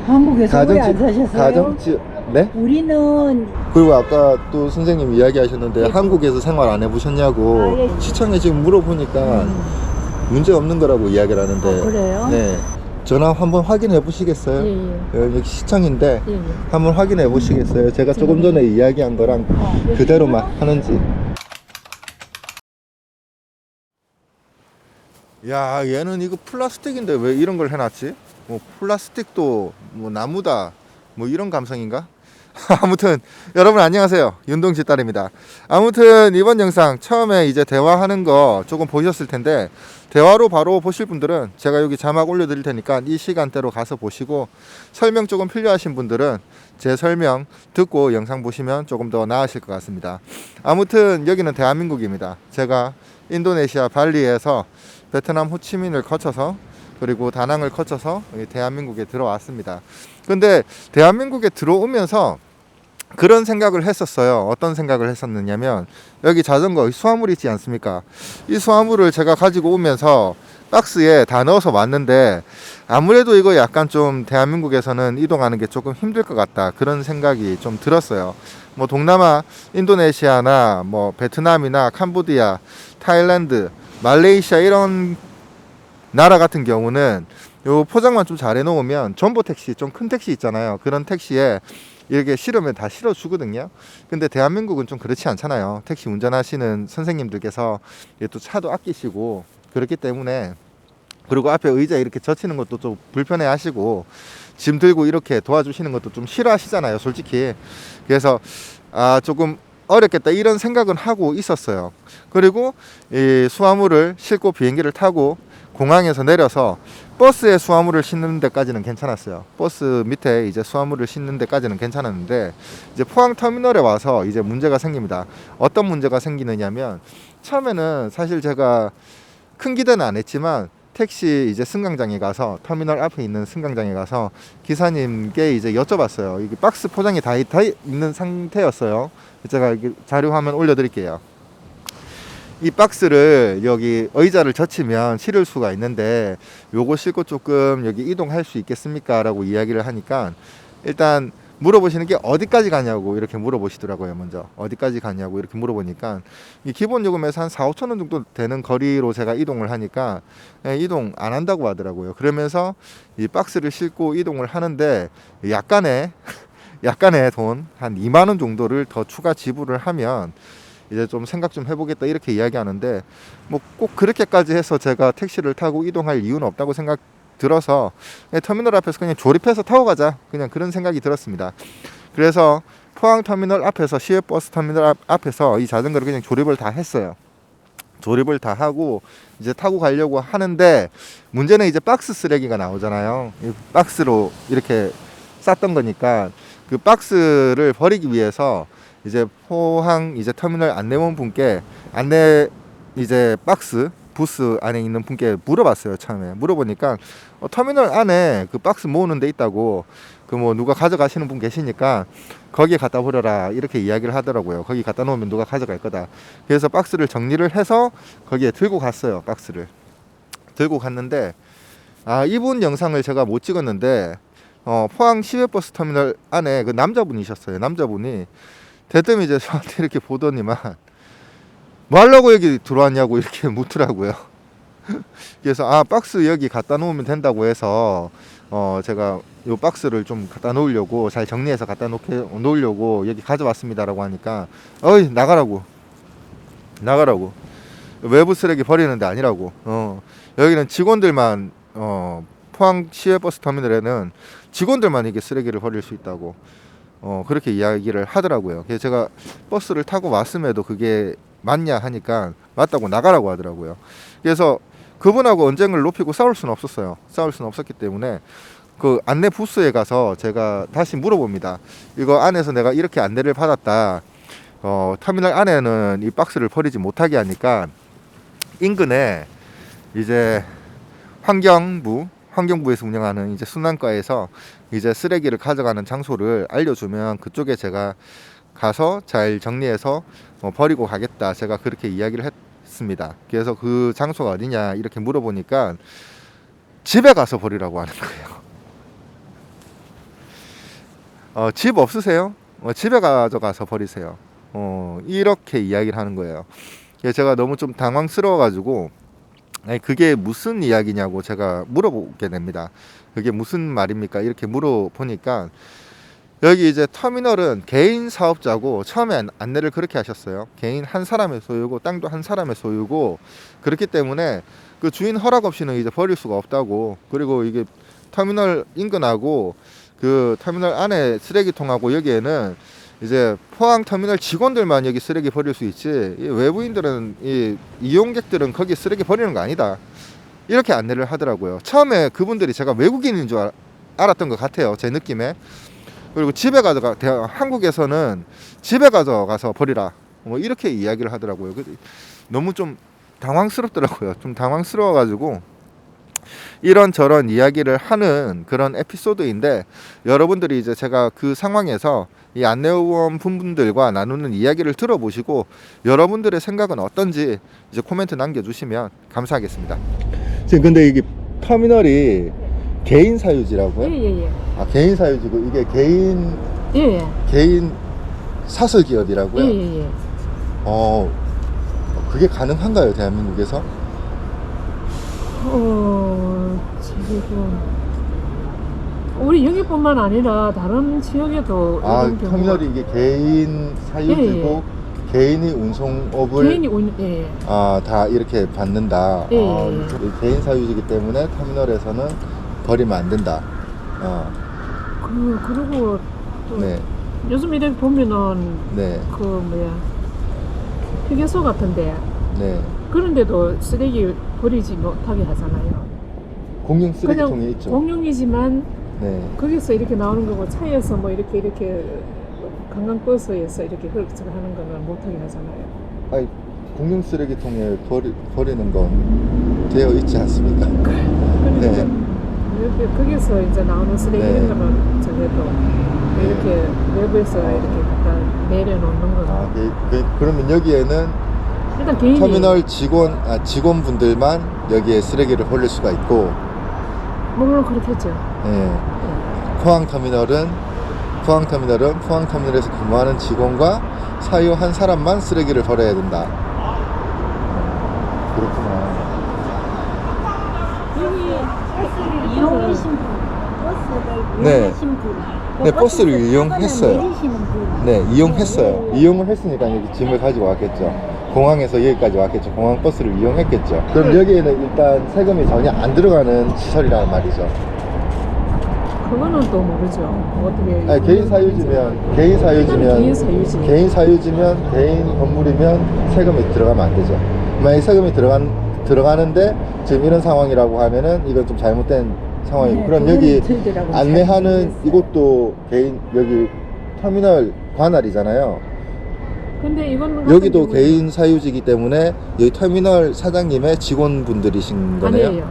한국에서 오래 안 가정집, 사셨어요? 가정집, 네? 우리는 그리고 아까 또 선생님 이야기하셨는데 네. 한국에서 생활 안 해보셨냐고 아, 예. 시청에 지금 물어보니까 문제 없는 거라고 이야기를 하는데. 아, 그래요? 네. 전화 한번 확인해 보시겠어요? 예, 여기 시청인데 예. 한번 확인해 보시겠어요? 제가 조금 전에 이야기한 거랑 예. 그대로만 하는지. 야, 얘는 이거 플라스틱인데 왜 이런 걸 해놨지? 뭐 플라스틱도 뭐 나무다 뭐 이런 감성인가? 아무튼 여러분 안녕하세요, 윤동지 딸입니다. 아무튼 이번 영상 처음에 이제 대화하는 거 조금 보셨을 텐데, 대화로 바로 보실 분들은 제가 여기 자막 올려 드릴 테니까 이 시간대로 가서 보시고, 설명 조금 필요하신 분들은 제 설명 듣고 영상 보시면 조금 더 나으실 것 같습니다. 아무튼 여기는 대한민국입니다. 제가 인도네시아 발리에서 베트남 호치민을 거쳐서 그리고 다낭을 거쳐서 대한민국에 들어왔습니다. 근데 대한민국에 들어오면서 그런 생각을 했었어요. 어떤 생각을 했었느냐면, 여기 자전거 수화물 있지 않습니까? 이 수화물을 제가 가지고 오면서 박스에 다 넣어서 왔는데, 아무래도 이거 약간 좀 대한민국에서는 이동하는 게 조금 힘들 것 같다, 그런 생각이 좀 들었어요. 뭐 동남아 인도네시아나 뭐 베트남이나 캄보디아, 타일랜드, 말레이시아 이런 나라 같은 경우는 요 포장만 좀 잘 해놓으면 전보 택시, 좀 큰 택시 있잖아요. 그런 택시에 이렇게 실으면 다 실어주거든요. 근데 대한민국은 좀 그렇지 않잖아요. 택시 운전하시는 선생님들께서 또 차도 아끼시고 그렇기 때문에, 그리고 앞에 의자 이렇게 젖히는 것도 좀 불편해 하시고, 짐 들고 이렇게 도와주시는 것도 좀 싫어하시잖아요, 솔직히. 그래서 조금 어렵겠다 이런 생각은 하고 있었어요. 그리고 이 수화물을 싣고 비행기를 타고 공항에서 내려서 버스에 수화물을 싣는 데까지는 괜찮았어요. 버스 밑에 이제 수화물을 싣는 데까지는 괜찮았는데, 이제 포항 터미널에 와서 이제 문제가 생깁니다. 어떤 문제가 생기느냐면, 처음에는 사실 제가 큰 기대는 안 했지만 택시 이제 승강장에 가서, 터미널 앞에 있는 승강장에 가서 기사님께 이제 여쭤봤어요. 이게 박스 포장이 다 있는 상태였어요. 제가 여기 자료 화면 올려드릴게요. 이 박스를 여기 의자를 젖히면 실을 수가 있는데, 요거 싣고 조금 여기 이동할 수 있겠습니까? 라고 이야기를 하니까, 일단 물어보시는 게 어디까지 가냐고 이렇게 물어보시더라고요. 먼저 어디까지 가냐고 이렇게 물어보니까, 이 기본 요금에서 한 4, 5천 원 정도 되는 거리로 제가 이동을 하니까 이동 안 한다고 하더라고요. 그러면서 이 박스를 싣고 이동을 하는데 약간의 돈 한 2만 원 정도를 더 추가 지불을 하면 이제 좀 생각 좀 해보겠다 이렇게 이야기하는데, 뭐 꼭 그렇게까지 해서 제가 택시를 타고 이동할 이유는 없다고 생각 들어서 그냥 터미널 앞에서 그냥 조립해서 타고 가자, 그냥 그런 생각이 들었습니다. 그래서 포항 터미널 앞에서, 시외버스 터미널 앞에서 이 자전거를 그냥 조립을 다 했어요. 조립을 다 하고 이제 타고 가려고 하는데, 문제는 이제 박스 쓰레기가 나오잖아요. 이 박스로 이렇게 쌌던 거니까 그 박스를 버리기 위해서 이제 포항 이제 터미널 안내원 분께, 안내 이제 박스 부스 안에 있는 분께 물어봤어요. 처음에 물어보니까 터미널 안에 그 박스 모으는 데 있다고, 그 뭐 누가 가져가시는 분 계시니까 거기에 갖다 버려라 이렇게 이야기를 하더라고요. 거기 갖다 놓으면 누가 가져갈 거다. 그래서 박스를 정리를 해서 거기에 들고 갔어요. 박스를 들고 갔는데, 이분 영상을 제가 못 찍었는데, 포항 시외버스 터미널 안에 그 남자분이셨어요. 남자분이 대뜸 이제 저한테 이렇게 보더니만, 뭐 하려고 여기 들어왔냐고 이렇게 묻더라고요. 그래서 박스 여기 갖다 놓으면 된다고 해서 제가 요 박스를 좀 갖다 놓으려고, 잘 정리해서 갖다 놓으려고 여기 가져왔습니다라고 하니까, 어이 나가라고 외부 쓰레기 버리는 데 아니라고. 여기는 직원들만, 포항 시외버스 터미널에는 직원들만 이게 쓰레기를 버릴 수 있다고 그렇게 이야기를 하더라고요. 그래서 제가 버스를 타고 왔음에도 그게 맞냐 하니까 맞다고 나가라고 하더라고요. 그래서 그분하고 언쟁을 높이고 싸울 수는 없었어요. 싸울 수는 없었기 때문에 그 안내 부스에 가서 제가 다시 물어봅니다. 이거 안에서 내가 이렇게 안내를 받았다, 터미널 안에는 이 박스를 버리지 못하게 하니까 인근에 이제 환경부에서 운영하는 이제 순환과에서 이제 쓰레기를 가져가는 장소를 알려주면 그쪽에 제가 가서 잘 정리해서 버리고 가겠다, 제가 그렇게 이야기를 했습니다. 그래서 그 장소가 어디냐 이렇게 물어보니까 집에 가서 버리라고 하는 거예요. 집 없으세요? 집에 가져가서 버리세요. 이렇게 이야기를 하는 거예요. 그래서 제가 너무 좀 당황스러워가지고 아니, 그게 무슨 이야기냐고 제가 물어보게 됩니다. 그게 무슨 말입니까? 이렇게 물어보니까 여기 이제 터미널은 개인 사업자고 처음에 안내를 그렇게 하셨어요. 개인 한 사람의 소유고 땅도 한 사람의 소유고 그렇기 때문에 그 주인 허락 없이는 이제 버릴 수가 없다고. 그리고 이게 터미널 인근하고 그 터미널 안에 쓰레기통하고 여기에는 이제 포항 터미널 직원들만 여기 쓰레기 버릴 수 있지 이 외부인들은 이 이용객들은 거기 쓰레기 버리는 거 아니다. 이렇게 안내를 하더라고요. 처음에 그분들이 제가 외국인인 줄 알았던 것 같아요. 제 느낌에. 그리고 집에 가져가 한국에서는 집에 가져가서 버리라 뭐 이렇게 이야기를 하더라고요. 너무 좀 당황스럽더라고요. 좀 당황스러워가지고 이런저런 이야기를 하는 그런 에피소드인데 여러분들이 이제 제가 그 상황에서 이 안내원 분들과 나누는 이야기를 들어보시고 여러분들의 생각은 어떤지 이제 코멘트 남겨주시면 감사하겠습니다. 지금 근데 이게 터미널이 개인 사유지라고요? 예예예. 아 개인 사유지고 이게 개인 사설 기업이라고요? 예예예. 그게 가능한가요 대한민국에서? 지금 우리 여기뿐만 아니라 다른 지역에도 이런 경우가 터미널이 이게 개인 사유지고 개인이 운송업을 다 이렇게 받는다. 개인 사유지기 때문에 터미널에서는 버리면 안 된다. 그리고 또 네. 요즘 이렇게 보면은 네. 휴게소 같은데 네. 그런데도 쓰레기 버리지 못하게 하잖아요. 공용 쓰레기통이 그냥 있죠. 공용이지만 네. 거기서 이렇게 나오는 거고 차에서 뭐 이렇게 관광버스에서 이렇게 그렇게 하는 거는 못하게 하잖아요. 아니 공용 쓰레기통에 버리는 건 되어 있지 않습니까? 네. 이렇게 거기서 이제 나오는 쓰레기 네. 이런 거는 저기도 이렇게 외부에서 이렇게 갖다 내려놓는 거는 그러면 여기에는 일단 개인이 터미널 직원분들만 여기에 쓰레기를 버릴 수가 있고 물론 그렇겠죠. 네. 포항 터미널에서 근무하는 직원과 사유 한 사람만 쓰레기를 버려야 된다. 그렇구나. 여기 이용하신 분, 버스를 네. 이용하신 분, 네, 버스를 이용했어요. 내리시는 분. 네, 이용했어요. 이용을 했으니까 여기 짐을 가지고 왔겠죠. 공항에서 여기까지 왔겠죠. 공항 버스를 이용했겠죠. 그럼 여기에는 일단 세금이 전혀 안 들어가는 시설이라는 말이죠. 그거는 또 모르죠. 어떻게 아니, 개인 사유지면 개인 건물이면 세금이 들어가면 안 되죠. 만약에 세금이 들어가는데 지금 이런 상황이라고 하면은 이건 좀 잘못된 상황이고. 네, 그럼 여기 저희들하고 안내하는 잘 이곳도 개인 여기 터미널 관할이잖아요. 근데 이건 여기도 개인 사유지이기 때문에 여기 터미널 사장님의 직원분들이신 거네요. 아니에요.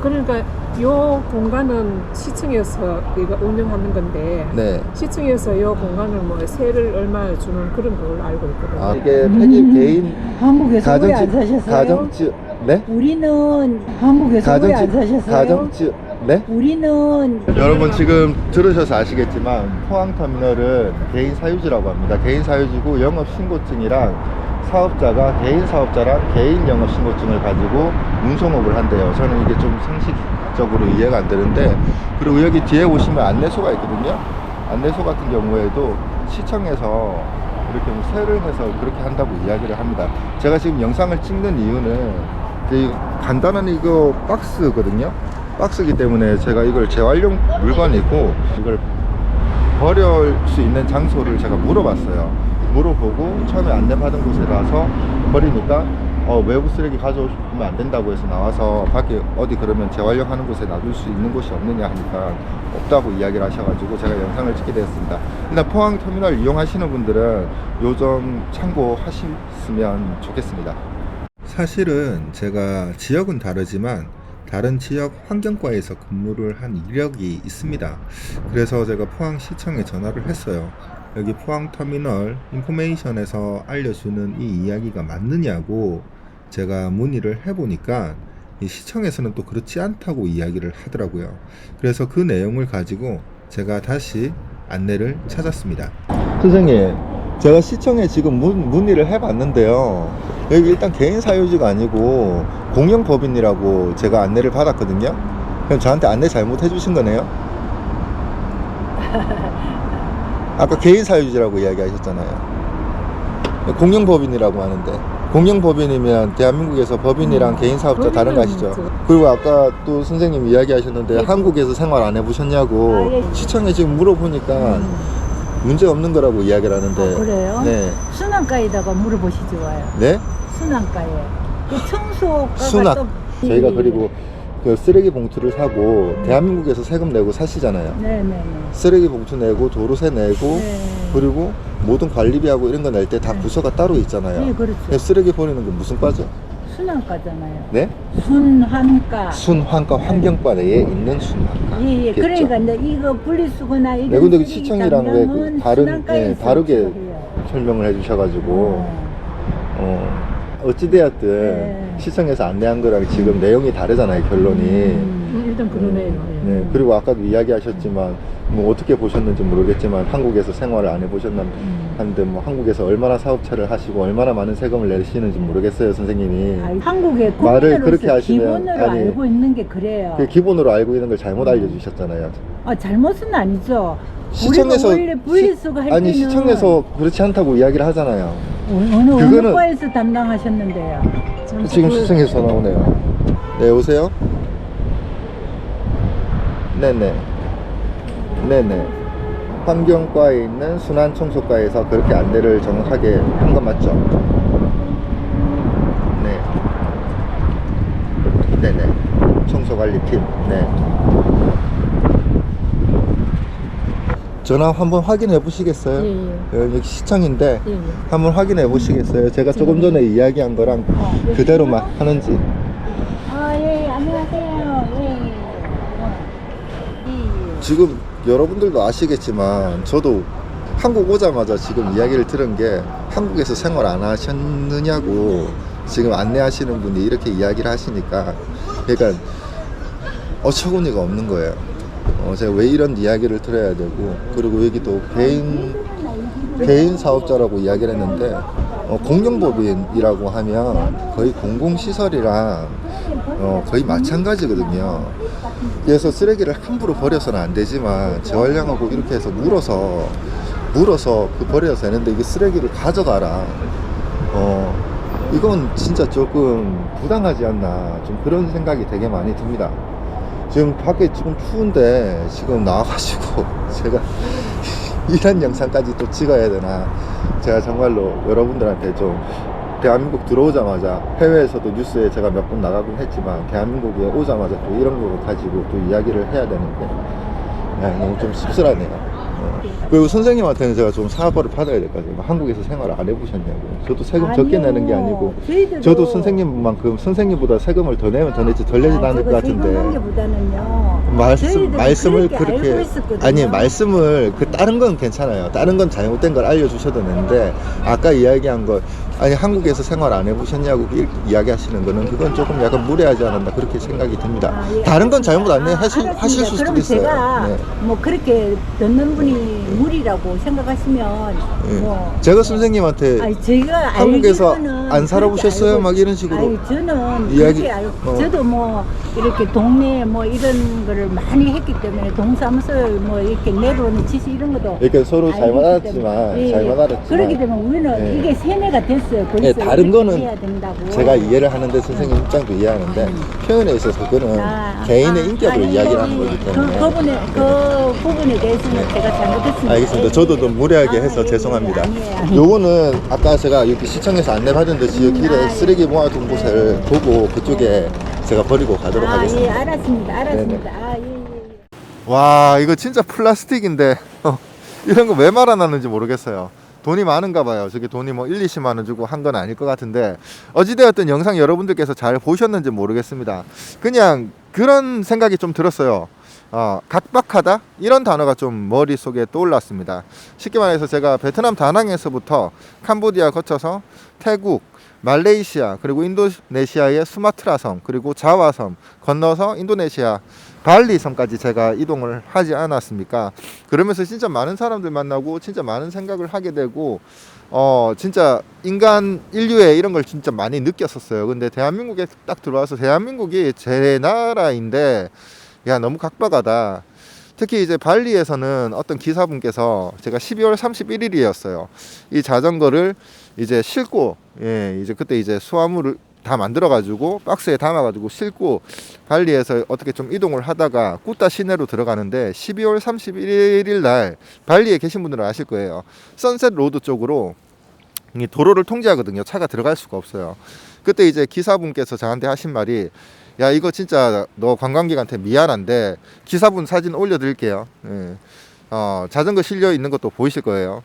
그러니까 요 공간은 시청에서 이거 운영하는 건데 네. 시청에서 요 공간을 뭐 세를 얼마 주는 그런 걸로 알고 있거든요. 이게 폐기 개인 한국에서 오래 안 사셨어요? 가정지 네? 우리는 한국에서 오래 안 사셨어요? 가정지 네? 우리는 여러분 지금 들으셔서 아시겠지만 포항터미널은 개인 사유지라고 합니다. 개인 사유지고 영업신고증이랑 사업자가 개인 사업자랑 개인 영업신고증을 가지고 운송업을 한대요. 저는 이게 좀 상식적으로 이해가 안 되는데, 그리고 여기 뒤에 보시면 안내소가 있거든요. 안내소 같은 경우에도 시청에서 이렇게 뭐 세를 해서 그렇게 한다고 이야기를 합니다. 제가 지금 영상을 찍는 이유는 간단한 이거 박스거든요. 박스기 때문에 제가 이걸 재활용 물건이고 이걸 버릴 수 있는 장소를 제가 물어봤어요. 물어보고 처음에 안내받은 곳에 가서 버리니까 외부 쓰레기 가져오면 안 된다고 해서 나와서 밖에 어디 그러면 재활용하는 곳에 놔둘 수 있는 곳이 없느냐 하니까 없다고 이야기를 하셔가지고 제가 영상을 찍게 되었습니다. 일단 포항 터미널 이용하시는 분들은 요 점 참고하시면 좋겠습니다. 사실은 제가 지역은 다르지만 다른 지역 환경과에서 근무를 한 이력이 있습니다. 그래서 제가 포항시청에 전화를 했어요. 여기 포항터미널 인포메이션에서 알려주는 이 이야기가 맞느냐고 제가 문의를 해보니까 이 시청에서는 또 그렇지 않다고 이야기를 하더라고요. 그래서 그 내용을 가지고 제가 다시 안내를 찾았습니다. 선생님, 제가 시청에 지금 문의를 해봤는데요. 여기 일단 개인 사유지가 아니고 공영법인이라고 제가 안내를 받았거든요. 그럼 저한테 안내 잘못 해주신 거네요? 아까 개인 사유지라고 이야기하셨잖아요. 공영법인이라고 하는데, 공영법인이면 대한민국에서 법인이랑 개인 사업자 다른 거 아시죠? 그리고 아까 또 선생님이 이야기하셨는데 한국에서 생활 안 해보셨냐고 시청에 지금 물어보니까 문제 없는 거라고 이야기를 하는데. 그래요? 네. 순환가에다가 물어보시지 와요. 네? 순환가에. 그 청소가가 순환. 또 저희가 그리고 그 쓰레기 봉투를 사고 대한민국에서 세금 내고 사시잖아요. 네네네. 쓰레기 봉투 내고 도로세 내고 네. 그리고 모든 관리비하고 이런 거 낼 때 다 부서가 따로 있잖아요. 네, 그렇죠. 근데 쓰레기 버리는 건 무슨 과죠? 순환가잖아요. 네? 순환가. 순환과 환경과 내에 있는 순환과. 예. 겠죠? 그러니까 이제 이거 분리수거나 이런 네, 근데 그 쓰레기 시청이랑 왜 그 담당은 다른 순환가에서 다르게 처리해요. 설명을 해주셔가지고 어찌되었든 네. 시청에서 안내한 거랑 지금 내용이 다르잖아요, 결론이. 일단 그러네요. 네, 그리고 아까도 이야기하셨지만 뭐 어떻게 보셨는지 모르겠지만 한국에서 생활을 안 해보셨나 한데 뭐 한국에서 얼마나 사업체를 하시고 얼마나 많은 세금을 내시는지 모르겠어요, 선생님이. 아니, 한국의 말을 그렇게 국민으로서 하시면 기본으로 알고 있는 게 그래요. 그 기본으로 알고 있는 걸 잘못 알려주셨잖아요. 잘못은 아니죠. 시청에서 우리가 원래 분리수거 할 아니 때는 시청에서 그렇지 않다고 이야기를 하잖아요. 어느 그거는- 과에서 담당하셨는데요? 지금 시청에서 전화 오네요. 네, 오세요? 네네. 네네. 환경과에 있는 순환청소과에서 그렇게 안내를 정확하게 한 건 맞죠? 네. 네네. 청소관리팀. 네. 전화 한번 확인해 보시겠어요? 여기 시청인데 예. 한번 확인해 보시겠어요? 제가 조금 전에 이야기한 거랑 그대로만 하는지. 예, 안녕하세요. 예. 지금 여러분들도 아시겠지만 저도 한국 오자마자 지금 이야기를 들은 게 한국에서 생활 안 하셨느냐고 지금 안내하시는 분이 이렇게 이야기를 하시니까 그러니까 어처구니가 없는 거예요. 제가 왜 이런 이야기를 들어야 되고, 그리고 여기 또 개인 사업자라고 이야기를 했는데 공영법인이라고 하면 거의 공공시설이랑 거의 마찬가지거든요. 그래서 쓰레기를 함부로 버려서는 안 되지만 재활용하고 이렇게 해서 물어서 그 버려서 되는데 이게 쓰레기를 가져가라. 이건 진짜 조금 부당하지 않나, 좀 그런 생각이 되게 많이 듭니다. 지금 밖에 지금 추운데 지금 나와가지고 제가 이런 영상까지 또 찍어야 되나. 제가 정말로 여러분들한테 좀 대한민국 들어오자마자 해외에서도 뉴스에 제가 몇 번 나가긴 했지만 대한민국에 오자마자 또 이런 거 가지고 또 이야기를 해야 되는데 너무 좀 씁쓸하네요. 그리고 선생님한테는 제가 좀 사과를 받아야 될 것 같아요. 한국에서 생활을 안 해보셨냐고. 저도 세금 적게 아니요. 내는 게 아니고 저희들도 저도 선생님만큼 선생님보다 세금을 더 내면 더 냈지 덜 내지 않을 것 같은데 세금관계보다는요. 말씀을 그렇게 알고 있었거든요. 아니 말씀을 다른 건 괜찮아요. 다른 건 잘못된 걸 알려주셔도 되는데 아까 이야기한 거 아니 한국에서 생활 안 해보셨냐고 이렇게 이야기하시는 거는 그건 조금 약간 무례하지 않았나 그렇게 생각이 듭니다. 예. 다른 건 잘못 안 해 하실 알았습니다. 수도 그럼 있어요. 제가 네. 뭐 그렇게 듣는 분이 무리라고 생각하시면 예. 뭐 제가 선생님한테 아니 제가 한국에서 알기로는 안 살아보셨어요? 그렇게 막 이런 식으로 아니 저는 이야기- 그렇게 알고 저도 뭐 이렇게 동네 뭐 이런 거를 많이 했기 때문에 동사무소에 뭐 이렇게 내려오는 지시 이런 것도 그러니까 서로 잘못 알기 때문에. 알았지만 예. 잘못 알았지만 그렇기 때문에 우리는 예. 이게 세뇌가 됐어요. 벌써 예, 다른 이렇게 거는 해야 된다고. 제가 이해를 하는데 선생님 입장도 이해하는데 표현에 있어서 그거는 개인의 인격을 이야기를 하는 거기 때문에 그 부분에 대해서는 제가 잘못했습니다. 알겠습니다. 저도 좀 무례하게 해서 죄송합니다. 요거는 아까 제가 여기 시청에서 안내받은 듯이 이 길에 쓰레기 모아둔 곳을 보고 그쪽에 제가 버리고 가도록 예, 하겠습니다. 알았습니다. 와, 이거 진짜 플라스틱인데 이런 거 왜 말아놨는지 모르겠어요. 돈이 많은가 봐요. 저게 돈이 뭐 1, 20만 원 주고 한 건 아닐 것 같은데 어찌되었든 영상 여러분들께서 잘 보셨는지 모르겠습니다. 그냥 그런 생각이 좀 들었어요. 각박하다? 이런 단어가 좀 머릿속에 떠올랐습니다. 쉽게 말해서 제가 베트남 다낭에서부터 캄보디아 거쳐서 태국, 말레이시아, 그리고 인도네시아의 수마트라 섬, 그리고 자와 섬 건너서 인도네시아 발리 섬까지 제가 이동을 하지 않았습니까? 그러면서 진짜 많은 사람들 만나고 진짜 많은 생각을 하게 되고 진짜 인류의 이런 걸 진짜 많이 느꼈었어요. 근데 대한민국에 딱 들어와서 대한민국이 제 나라인데 야 너무 각박하다. 특히 이제 발리에서는 어떤 기사분께서 제가 12월 31일이었어요. 이 자전거를 이제 싣고 이제 그때 이제 수화물을 다 만들어 가지고 박스에 담아 가지고 싣고 발리에서 어떻게 좀 이동을 하다가 꾸따 시내로 들어가는데 12월 31일 날 발리에 계신 분들은 아실 거예요. 선셋 로드 쪽으로 이 도로를 통제하거든요. 차가 들어갈 수가 없어요. 그때 이제 기사분께서 저한테 하신 말이 야 이거 진짜 너 관광객한테 미안한데 기사분 사진 올려드릴게요. 자전거 실려 있는 것도 보이실 거예요.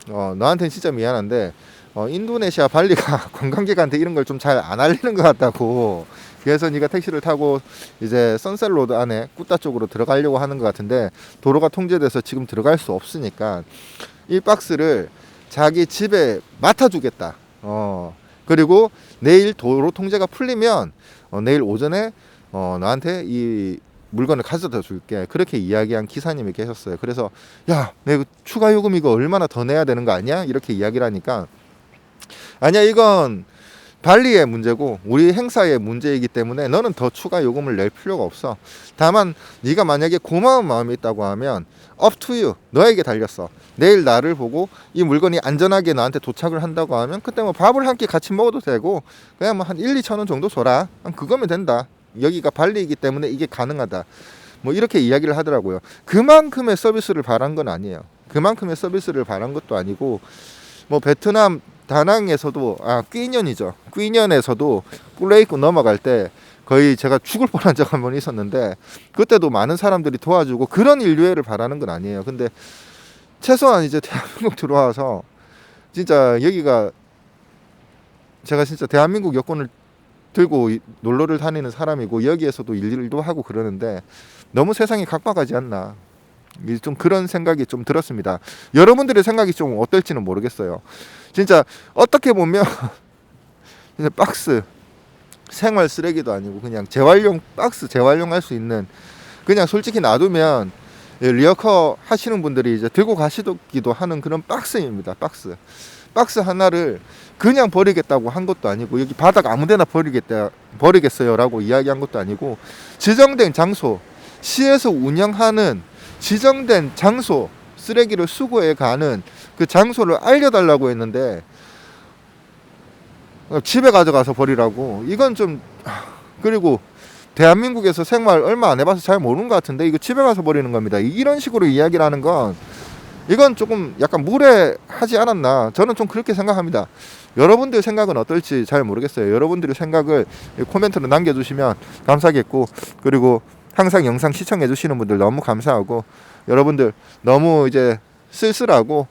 너한테는 진짜 미안한데 인도네시아 발리가 관광객한테 이런 걸 좀 잘 안 알리는 것 같다고. 그래서 네가 택시를 타고 이제 선셋 로드 안에 꾸따 쪽으로 들어가려고 하는 것 같은데 도로가 통제돼서 지금 들어갈 수 없으니까 이 박스를 자기 집에 맡아주겠다. 그리고 내일 도로 통제가 풀리면 내일 오전에 나한테 이 물건을 가져다 줄게. 그렇게 이야기한 기사님이 계셨어요. 그래서 야, 내가 추가 요금 이거 얼마나 더 내야 되는 거 아니야? 이렇게 이야기를 하니까 아니야, 이건 발리의 문제고 우리 행사의 문제이기 때문에 너는 더 추가 요금을 낼 필요가 없어. 다만 네가 만약에 고마운 마음이 있다고 하면 up to you, 너에게 달렸어. 내일 나를 보고 이 물건이 안전하게 나한테 도착을 한다고 하면 그때 뭐 밥을 한 끼 같이 먹어도 되고 그냥 뭐 한 1, 2천 원 정도 줘라. 그거면 된다. 여기가 발리이기 때문에 이게 가능하다. 뭐 이렇게 이야기를 하더라고요. 그만큼의 서비스를 바란 건 아니에요. 그만큼의 서비스를 바란 것도 아니고 뭐 베트남 다낭에서도 뀌년이죠. 뀌년에서도 플레이크 넘어갈 때 거의 제가 죽을 뻔한 적 한 번 있었는데 그때도 많은 사람들이 도와주고 그런 인류애를 바라는 건 아니에요. 근데 최소한 이제 대한민국 들어와서 진짜 여기가 제가 진짜 대한민국 여권을 들고 놀러를 다니는 사람이고 여기에서도 일도 하고 그러는데 너무 세상이 각박하지 않나. 좀 그런 생각이 좀 들었습니다. 여러분들의 생각이 좀 어떨지는 모르겠어요. 진짜 어떻게 보면 박스 생활 쓰레기도 아니고 그냥 재활용 박스 재활용할 수 있는 그냥 솔직히 놔두면 리어커 하시는 분들이 이제 들고 가시기도 하는 그런 박스입니다. 박스 하나를 그냥 버리겠다고 한 것도 아니고 여기 바닥 아무데나 버리겠어요라고 이야기한 것도 아니고 지정된 장소 시에서 운영하는 지정된 장소 쓰레기를 수거해 가는 그 장소를 알려달라고 했는데 집에 가져가서 버리라고. 이건 좀 그리고 대한민국에서 생활 얼마 안 해봐서 잘 모르는 것 같은데 이거 집에 가서 버리는 겁니다. 이런 식으로 이야기를 하는 건 이건 조금 약간 무례하지 않았나. 저는 좀 그렇게 생각합니다. 여러분들 생각은 어떨지 잘 모르겠어요. 여러분들의 생각을 코멘트로 남겨주시면 감사하겠고 그리고 항상 영상 시청해 주시는 분들 너무 감사하고 여러분들 너무 이제 쓸쓸하고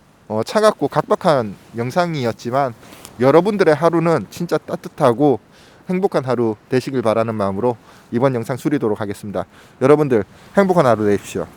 차갑고 각박한 영상이었지만 여러분들의 하루는 진짜 따뜻하고 행복한 하루 되시길 바라는 마음으로 이번 영상 수리도록 하겠습니다. 여러분들 행복한 하루 되십시오.